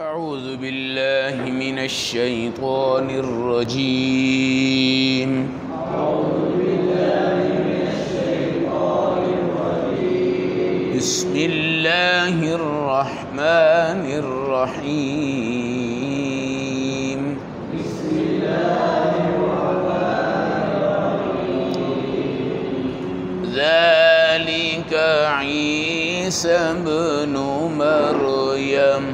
اعوذ باللہ من الشیطان الرجیم بسم اللہ الرحمن الرحیم ذلك عیسی ابن مریم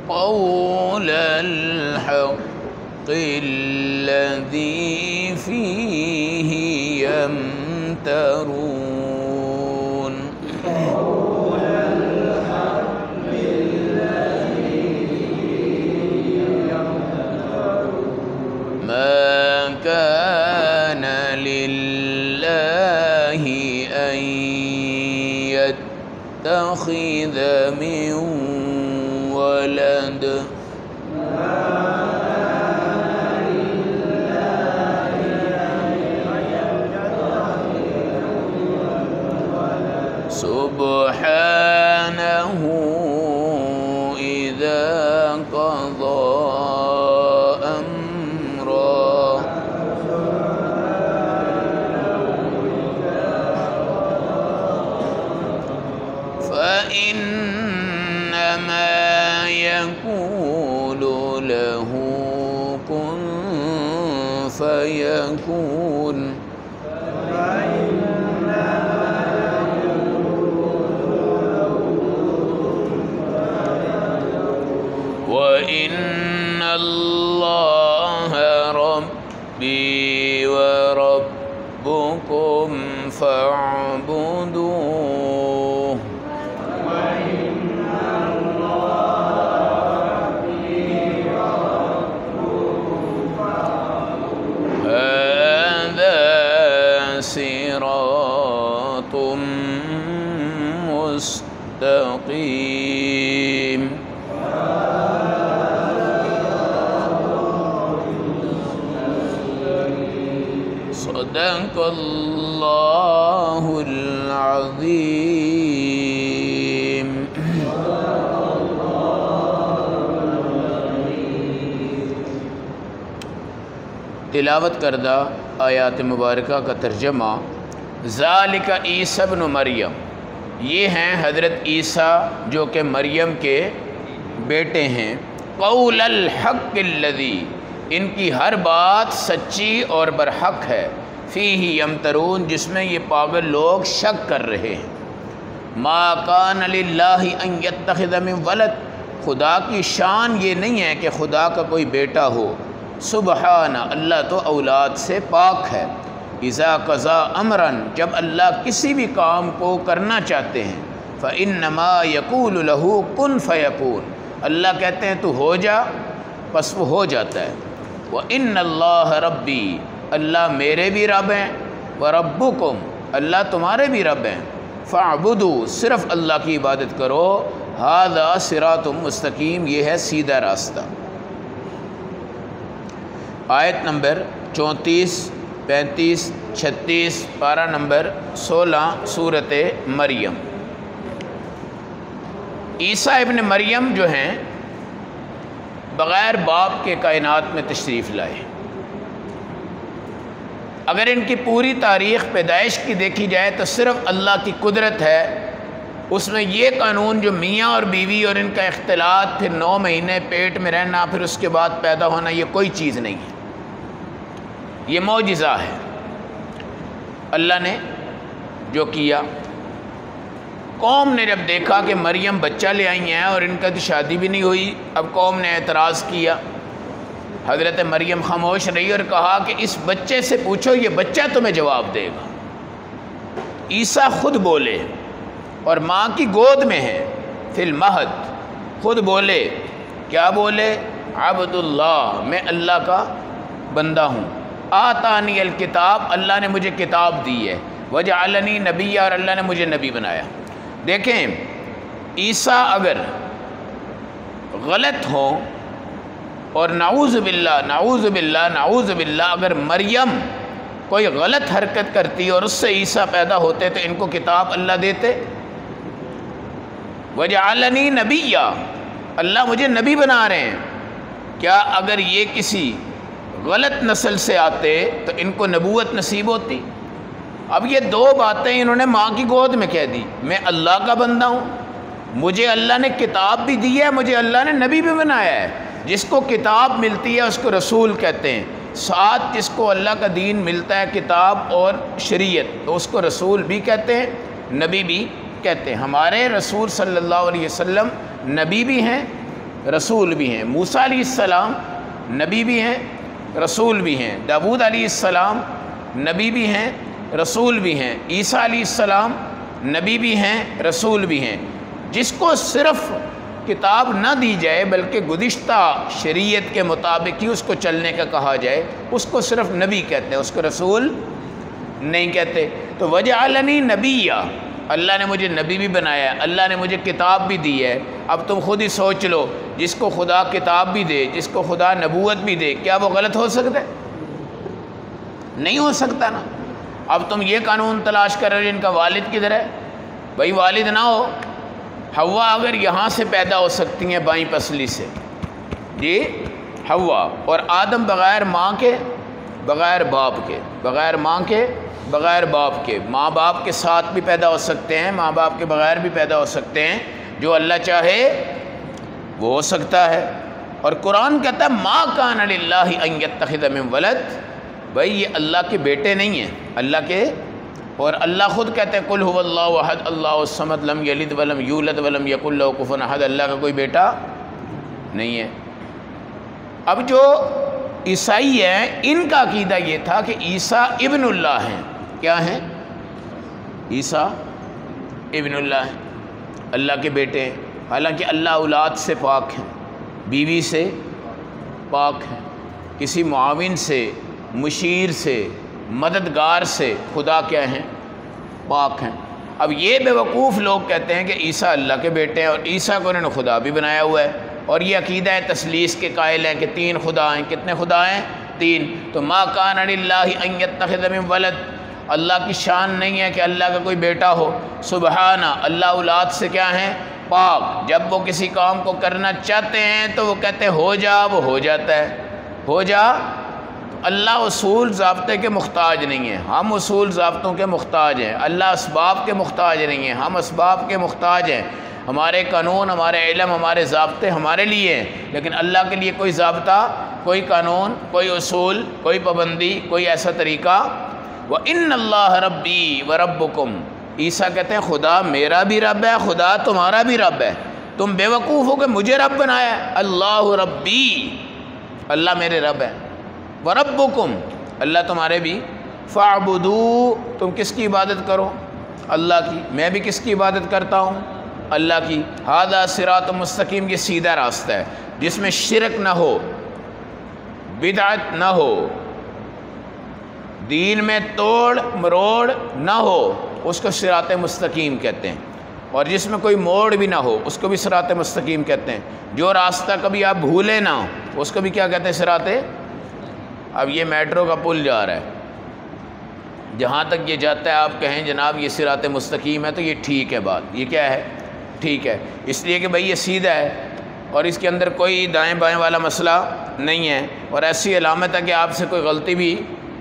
قول الحق الذي فيه يمترون ما كان لله أن يتخذ من ولد سبحانه إذا قضى أمرا فإنما يقول له كن فيكون وإن الله ربي وربكم فاعبدوه هذا صراط مستقيم صدق اللہ العظیم۔ تلاوت کردہ آیات مبارکہ کا ترجمہ ذالک عیسی ابن مریم، یہ ہیں حضرت عیسیٰ جو کہ مریم کے بیٹے ہیں۔ قول الحق الذی، ان کی ہر بات سچی اور برحق ہے۔ فیہ یمترون، جس میں یہ پاگل لوگ شک کر رہے ہیں۔ ما کان للہ ان یتخذ من ولد، خدا کی شان یہ نہیں ہے کہ خدا کا کوئی بیٹا ہو۔ سبحانہ، اللہ تو اولاد سے پاک ہے۔ اذا قضا امرا، جب اللہ کسی بھی کام کو کرنا چاہتے ہیں، فانما یقول له کن فیکون، اللہ کہتے ہیں تو ہو جا، پس وہ ہو جاتا ہے۔ وَإِنَّ اللَّهَ رَبِّي، اللہ میرے بھی رب ہیں، وَرَبُّكُمْ، اللہ تمہارے بھی رب ہیں۔ فَاعْبُدُوا، صرف اللہ کی عبادت کرو۔ هَذَا صِرَاطٌ مستقیم، یہ ہے سیدھا راستہ۔ آیت نمبر 34، 35، 36، پارہ نمبر 16 سورۃ مریم۔ عیسیٰ ابن مریم جو ہیں بغیر باپ کے کائنات میں تشریف لائے۔ اگر ان کی پوری تاریخ پیدائش کی دیکھی جائے تو صرف اللہ کی قدرت ہے۔ اس میں یہ قانون جو میاں اور بیوی اور ان کا اختلاط، پھر 9 مہینے پیٹ میں رہنا، پھر اس کے بعد پیدا ہونا، یہ کوئی چیز نہیں ہے، یہ معجزہ ہے اللہ نے جو کیا۔ قوم نے جب دیکھا کہ مریم بچہ لے آئی ہیں اور ان کا تو شادی بھی نہیں ہوئی، اب قوم نے اعتراض کیا۔ حضرت مریم خاموش رہی اور کہا کہ اس بچے سے پوچھو، یہ بچہ تمہیں جواب دے گا۔ عیسیٰ خود بولے اور ماں کی گود میں ہے، فی المہد، خود بولے۔ کیا بولے؟ عبد اللہ، میں اللہ کا بندہ ہوں۔ آتانی الکتاب، اللہ نے مجھے کتاب دی ہے۔ وجعلنی نبی، اور اللہ نے مجھے نبی بنایا۔ دیکھیں عیسیٰ اگر غلط ہوں اور نعوذ باللہ نعوذ باللہ نعوذ باللہ اگر مریم کوئی غلط حرکت کرتی اور اس سے عیسیٰ پیدا ہوتے تو ان کو کتاب اللہ دیتے؟ وجعلنی نبیّا، اللہ مجھے نبی بنا رہے ہیں۔ کیا اگر یہ کسی غلط نسل سے آتے تو ان کو نبوت نصیب ہوتی؟ اب یہ دو باتیں انہوں نے ماں کی گود میں کہہ دی، میں اللہ کا بندہ ہوں، مجھے اللہ نے کتاب بھی دی ہے، مجھے اللہ نے نبی بھی بنایا ہے۔ جس کو کتاب ملتی ہے اس کو رسول کہتے ہیں، ساتھ جس کو اللہ کا دین ملتا ہے کتاب اور شریعت تو اس کو رسول بھی کہتے ہیں، نبی بھی کہتے ہیں۔ ہمارے رسول صلی اللہ علیہ وسلم نبی بھی ہیں رسول بھی ہیں۔ موسیٰ علیہ السلام نبی بھی ہیں رسول بھی ہیں، داؤد علیہ السلام نبی بھی ہیں رسول بھی ہیں، عیسیٰ علیہ السلام نبی بھی ہیں رسول بھی ہیں۔ جس کو صرف کتاب نہ دی جائے بلکہ گزشتہ شریعت کے مطابق ہی اس کو چلنے کا کہا جائے اس کو صرف نبی کہتے ہیں، اس کو رسول نہیں کہتے۔ تو وجعلنی نبیّا، اللہ نے مجھے نبی بھی بنایا ہے، اللہ نے مجھے کتاب بھی دی ہے۔ اب تم خود ہی سوچ لو، جس کو خدا کتاب بھی دے، جس کو خدا نبوت بھی دے، کیا وہ غلط ہو سکتا ہے؟ نہیں ہو سکتا نا۔ اب تم یہ قانون تلاش کر رہے ہو جن کا والد کدھر ہے؟ بھائی والد نہ ہو، حوا اگر یہاں سے پیدا ہو سکتی ہیں بائیں پسلی سے، جی حوا، اور آدم بغیر ماں کے بغیر باپ کے، بغیر ماں کے بغیر باپ کے، ماں باپ کے ساتھ بھی پیدا ہو سکتے ہیں، ماں باپ کے بغیر بھی پیدا ہو سکتے ہیں، جو اللہ چاہے وہ ہو سکتا ہے۔ اور قرآن کہتا ہے ما کان للہ ان یتخذ من ولد، بھائی یہ اللہ کے بیٹے نہیں ہیں، اللہ کے، اور اللہ خود کہتے ہیں قل هو اللہ احد اللہ الصمد لم یلد ولم یولد ولم یکن لہ کفوا احد، اللہ کا کوئی بیٹا نہیں ہے۔ اب جو عیسائی ہیں ان کا عقیدہ یہ تھا کہ عیسیٰ ابن اللہ ہیں۔ کیا ہیں؟ عیسیٰ ابن اللہ ہیں، اللہ کے بیٹے ہیں، حالانکہ اللہ اولاد سے پاک ہیں، بیوی سے پاک ہیں، کسی معاون سے، مشیر سے، مددگار سے خدا کیا ہیں؟ پاک ہیں۔ اب یہ بیوقوف لوگ کہتے ہیں کہ عیسیٰ اللہ کے بیٹے ہیں اور عیسیٰ کو انہوں نے خدا بھی بنایا ہوا ہے، اور یہ عقیدہ تثلیث کے قائل ہیں کہ تین خدا ہیں۔ کتنے خدا ہیں؟ تین۔ تو ما کان للہ ان یتخذ من ولد، اللہ کی شان نہیں ہے کہ اللہ کا کوئی بیٹا ہو، سبحانہ، اللہ اولاد سے کیا ہیں؟ پاک۔ جب وہ کسی کام کو کرنا چاہتے ہیں تو وہ کہتے ہیں ہو جا، وہ ہو جاتا ہے، ہو جا۔ اللہ اصول ضابطے کے محتاج نہیں ہیں، ہم اصول ضابطوں کے محتاج ہیں۔ اللہ اسباب کے محتاج نہیں ہیں، ہم اسباب کے محتاج ہیں۔ ہمارے قانون، ہمارے علم، ہمارے ضابطے ہمارے لیے ہیں، لیکن اللہ کے لیے کوئی ضابطہ، کوئی قانون، کوئی اصول، کوئی پابندی، کوئی ایسا طریقہ۔ وَإِنَّ اللَّهَ رَبِّي وَرَبُّكُمْ، عیسیٰ کہتے ہیں خدا میرا بھی رب ہے، خدا تمہارا بھی رب ہے۔ تم بے وقوف ہو کہ مجھے رب بنایا ہے، اللہ ربی، اللہ میرے رب ہے، وَرَبُّكُمْ، اللہ تمہارے بھی، فَاعْبُدُوا، تم کس کی عبادت کرو؟ اللہ کی۔ میں بھی کس کی عبادت کرتا ہوں؟ اللہ کی۔ ھذا صراط مستقیم، یہ سیدھا راستہ ہے جس میں شرک نہ ہو، بدعت نہ ہو، دین میں توڑ مروڑ نہ ہو، اس کو صراط مستقیم کہتے ہیں، اور جس میں کوئی موڑ بھی نہ ہو اس کو بھی صراط مستقیم کہتے ہیں۔ جو راستہ کبھی آپ بھولے نہ اس کو بھی کیا کہتے ہیں؟ صراط۔ اب یہ میٹرو کا پل جا رہا ہے، جہاں تک یہ جاتا ہے آپ کہیں جناب یہ صراط مستقیم ہے تو یہ ٹھیک ہے، بات یہ کیا ہے؟ ٹھیک ہے، اس لیے کہ بھئی یہ سیدھا ہے اور اس کے اندر کوئی دائیں بائیں والا مسئلہ نہیں ہے، اور ایسی علامت ہے کہ آپ سے کوئی غلطی بھی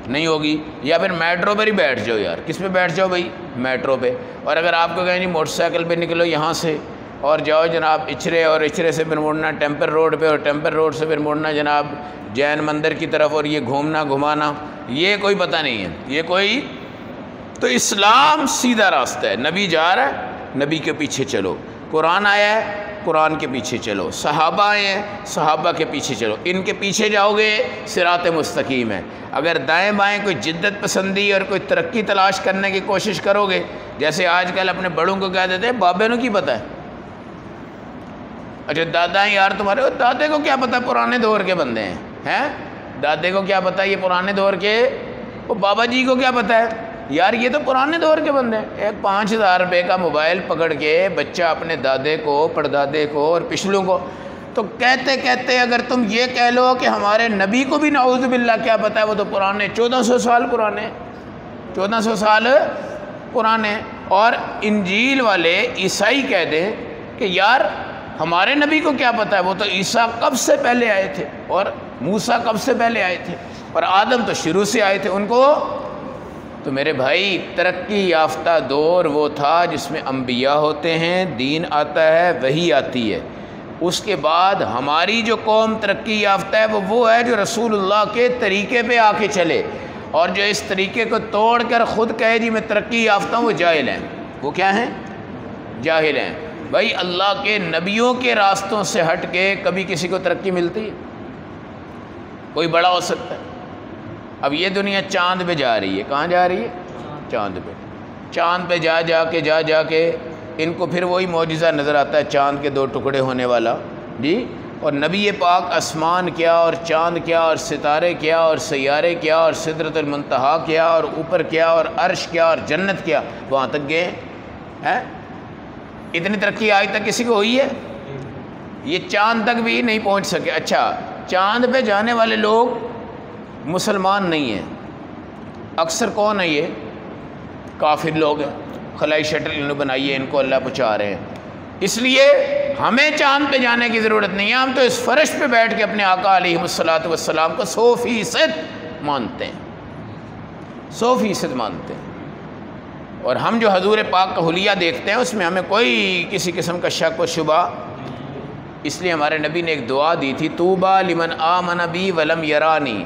نہیں ہوگی۔ یا پھر میٹرو پر ہی بیٹھ جاؤ یار، کس پہ بیٹھ جاؤ بھائی؟ میٹرو پہ۔ اور اگر آپ کو کہیں جی موٹر سائیکل پہ نکلو یہاں سے اور جاؤ جناب اچھرے، اور اچھرے سے پھر مڑنا ٹیمپر روڈ پہ، اور ٹیمپر روڈ سے پھر مڑنا جناب جین مندر کی طرف، اور یہ گھومنا گھمانا، یہ کوئی پتہ نہیں ہے، یہ کوئی، تو اسلام سیدھا راستہ ہے۔ نبی جا رہا ہے، نبی کے پیچھے چلو، قرآن آیا ہے، قرآن کے پیچھے چلو، صحابہ آئے ہیں، صحابہ کے پیچھے چلو، ان کے پیچھے جاؤ گے صراط مستقیم ہے۔ اگر دائیں بائیں کوئی جدت پسندی اور کوئی ترقی تلاش کرنے کی کوشش کرو گے، جیسے آج کل اپنے بڑوں کو کہہ دیتے ہیں بابے نو کی پتہ ہے، اچھا دادا ہیں یار تمہارے، دادے کو کیا پتہ پرانے دور کے بندے ہیں، دادے کو کیا پتہ یہ پرانے دور کے، وہ بابا جی کو کیا پتہ ہے یار یہ تو پرانے دور کے بندے ہیں۔ ایک 5000 روپے کا موبائل پکڑ کے بچہ اپنے دادے کو، پردادے کو اور پچھلوں کو تو کہتے کہتے اگر تم یہ کہہ لو کہ ہمارے نبی کو بھی نعوذ باللہ کیا پتہ ہے، وہ تو پرانے 1400 سال پرانے، 1400 سال پرانے، اور انجیل والے عیسائی کہہ دیں کہ یار ہمارے نبی کو کیا پتہ ہے، وہ تو عیسیٰ کب سے پہلے آئے تھے اور موسیٰ کب سے پہلے آئے تھے اور آدم تو شروع سے آئے تھے ان کو۔ تو میرے بھائی ترقی یافتہ دور وہ تھا جس میں انبیاء ہوتے ہیں، دین آتا ہے، وحی آتی ہے۔ اس کے بعد ہماری جو قوم ترقی یافتہ ہے وہ ہے جو رسول اللہ کے طریقے پہ آ کے چلے، اور جو اس طریقے کو توڑ کر خود کہے جی میں ترقی یافتہ ہوں، وہ جاہل ہیں۔ وہ کیا ہیں؟ جاہل ہیں۔ بھائی اللہ کے نبیوں کے راستوں سے ہٹ کے کبھی کسی کو ترقی ملتی ہے؟ کوئی بڑا ہو سکتا ہے؟ اب یہ دنیا چاند پہ جا رہی ہے، کہاں جا رہی ہے؟ چاند پہ۔ چاند پہ جا کے ان کو پھر وہی معجزہ نظر آتا ہے، چاند کے 2 ٹکڑے ہونے والا، جی، اور نبی پاک آسمان کیا اور چاند کیا اور ستارے کیا اور سیارے کیا اور سدرۃ المنتہا کیا اور اوپر کیا اور عرش کیا اور جنت کیا، وہاں تک گئے ہیں؟ اتنی ترقی آج تک کسی کو ہوئی ہے؟ یہ چاند تک بھی نہیں پہنچ سکے۔ اچھا، چاند پہ جانے والے لوگ مسلمان نہیں ہیں، اکثر کون ہے؟ یہ کافر لوگ ہیں، خلائی شٹل انہوں بنائی ہے، ان کو اللہ پہنچا رہے ہیں۔ اس لیے ہمیں چاند پہ جانے کی ضرورت نہیں ہے، ہم تو اس فرش پہ بیٹھ کے اپنے آقا علیہ الصلوۃ والسلام کو 100% مانتے ہیں، 100% مانتے ہیں۔ اور ہم جو حضور پاک کا حلیہ دیکھتے ہیں اس میں ہمیں کوئی کسی قسم کا شک و شبہ، اس لیے ہمارے نبی نے ایک دعا دی تھی، طوبیٰ لمن آمن بی ولم یرانی،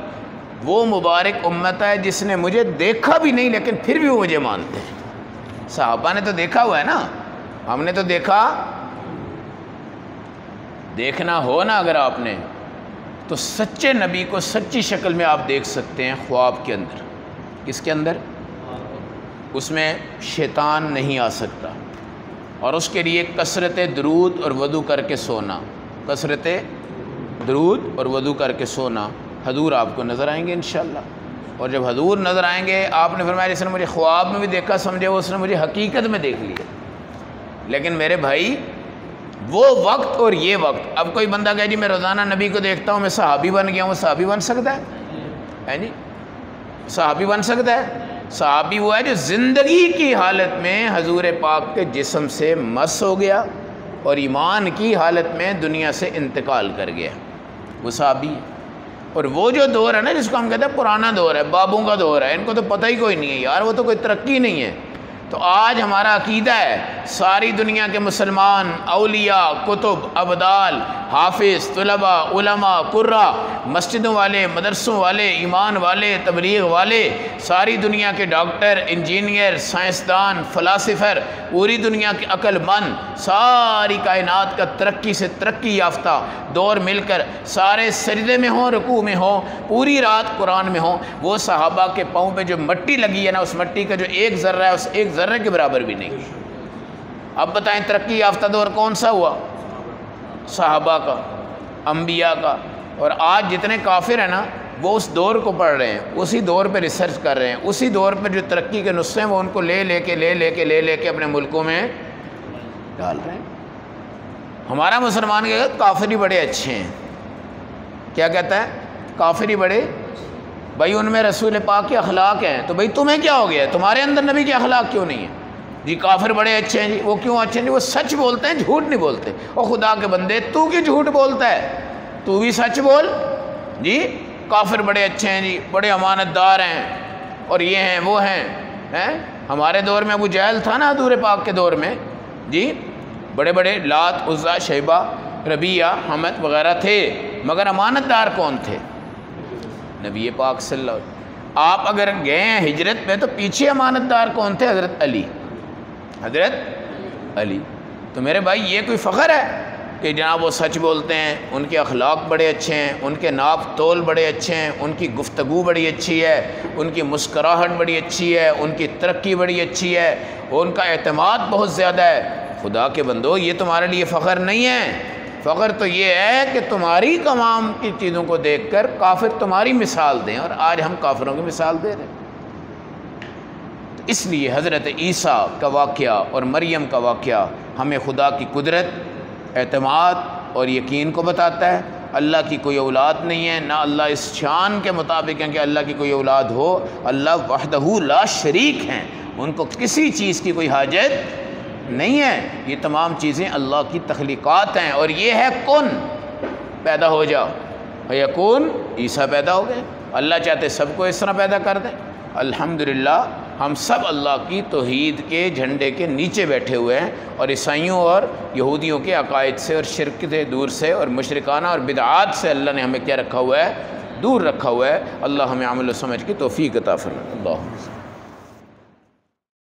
وہ مبارک امت ہے جس نے مجھے دیکھا بھی نہیں لیکن پھر بھی وہ مجھے مانتے ہیں۔ صحابہ نے تو دیکھا ہوا ہے نا، ہم نے تو دیکھا، دیکھنا ہو نا اگر آپ نے تو سچے نبی کو سچی شکل میں آپ دیکھ سکتے ہیں خواب کے اندر۔ کس کے اندر؟ اس میں شیطان نہیں آ سکتا، اور اس کے لیے کثرت درود اور وضو کر کے سونا، کثرت درود اور وضو کر کے سونا۔ حضور آپ کو نظر آئیں گے انشاءاللہ، اور جب حضور نظر آئیں گے، آپ نے فرمایا جس نے مجھے خواب میں بھی دیکھا سمجھے اس نے مجھے حقیقت میں دیکھ لیا۔ لیکن میرے بھائی وہ وقت اور یہ وقت، اب کوئی بندہ کہے جی میں روزانہ نبی کو دیکھتا ہوں، میں صحابی بن گیا ہوں، وہ صحابی بن سکتا ہے جی؟ صحابی بن سکتا ہے؟ صحابی وہ ہے جو زندگی کی حالت میں حضور پاک کے جسم سے مس ہو گیا اور ایمان کی حالت میں دنیا سے انتقال کر گیا، وہ صحابی ہے۔ اور وہ جو دور ہے نا جس کو ہم کہتے ہیں پرانا دور ہے، بابوں کا دور ہے، ان کو تو پتہ ہی کوئی نہیں ہے یار، وہ تو کوئی ترقی نہیں ہے۔ تو آج ہمارا عقیدہ ہے ساری دنیا کے مسلمان، اولیاء، کتب، ابدال، حافظ، طلباء، علماء، قراء، مسجدوں والے، مدرسوں والے، ایمان والے، تبلیغ والے، ساری دنیا کے ڈاکٹر، انجینئر، سائنسدان، فلاسفر، پوری دنیا کے عقل مند، ساری کائنات کا ترقی سے ترقی یافتہ دور مل کر سارے سجدے میں ہوں، رکوع میں ہوں، پوری رات قرآن میں ہوں، وہ صحابہ کے پاؤں پہ جو مٹی لگی ہے نا، اس مٹی کا جو ایک ذرہ ہے اس ایک ذرے کے برابر بھی نہیں۔ اب بتائیں ترقی یافتہ دور کون سا ہوا؟ صحابہ کا، انبیاء کا۔ اور آج جتنے کافر ہیں نا وہ اس دور کو پڑھ رہے ہیں، اسی دور پہ ریسرچ کر رہے ہیں، اسی دور پہ جو ترقی کے نسخے ہیں وہ ان کو لے کے اپنے ملکوں میں ڈال رہے ہیں۔ ہمارا مسلمان کہتا ہے کافر ہی بڑے اچھے ہیں، کیا کہتا ہے؟ کافر ہی بڑے، بھائی ان میں رسول پاک کے اخلاق ہیں، تو بھائی تمہیں کیا ہو گیا ہے؟ تمہارے اندر نبی کے اخلاق کیوں نہیں ہیں؟ جی کافر بڑے اچھے ہیں جی، وہ کیوں اچھے ہیں جی؟ وہ سچ بولتے ہیں، جھوٹ نہیں بولتے۔ اور خدا کے بندے تو کیوں جھوٹ بولتا ہے؟ تو بھی سچ بول جی۔ کافر بڑے اچھے ہیں جی، بڑے امانت دار ہیں، اور یہ ہیں وہ ہیں۔ ہمارے دور میں ابو جہل تھا نا، حضور پاک کے دور میں جی، بڑے بڑے لات، عزا، شیبہ، ربیہ، حمد وغیرہ تھے، مگر امانت دار کون تھے؟ نبی پاک صلی اللہ علیہ وسلم۔ آپ اگر گئے ہیں ہجرت میں تو پیچھے امانت دار کون تھے؟ حضرت علی، حضرت علی۔ تو میرے بھائی یہ کوئی فخر ہے کہ جناب وہ سچ بولتے ہیں، ان کے اخلاق بڑے اچھے ہیں، ان کے ناپ تول بڑے اچھے ہیں، ان کی گفتگو بڑی اچھی ہے، ان کی مسکراہٹ بڑی اچھی ہے، ان کی ترقی بڑی اچھی ہے، ان کا اعتماد بہت زیادہ ہے۔ خدا کے بندو یہ تمہارے لیے فخر نہیں ہے، فخر تو یہ ہے کہ تمہاری تمام کی چیزوں کو دیکھ کر کافر تمہاری مثال دیں، اور آج ہم کافروں کی مثال دے رہے ہیں۔ تو اس لیے حضرت عیسیٰ کا واقعہ اور مریم کا واقعہ ہمیں خدا کی قدرت، اعتماد اور یقین کو بتاتا ہے۔ اللہ کی کوئی اولاد نہیں ہے، نہ اللہ اس شان کے مطابق ہے کہ اللہ کی کوئی اولاد ہو۔ اللہ وحدہ لا شریک ہیں، ان کو کسی چیز کی کوئی حاجت نہیں ہے۔ یہ تمام چیزیں اللہ کی تخلیقات ہیں، اور یہ ہے کن، پیدا ہو جاؤ، فیکون، عیسیٰ پیدا ہو گئے۔ اللہ چاہتے سب کو اس طرح پیدا کر دیں۔ الحمدللہ ہم سب اللہ کی توحید کے جھنڈے کے نیچے بیٹھے ہوئے ہیں، اور عیسائیوں اور یہودیوں کے عقائد سے اور شرک سے دور سے اور مشرکانہ اور بدعات سے اللہ نے ہمیں کیا رکھا ہوا ہے؟ دور رکھا ہوا ہے۔ اللہ ہمیں عمل و سمجھ کی توفیق عطا فرمائے۔ اللہ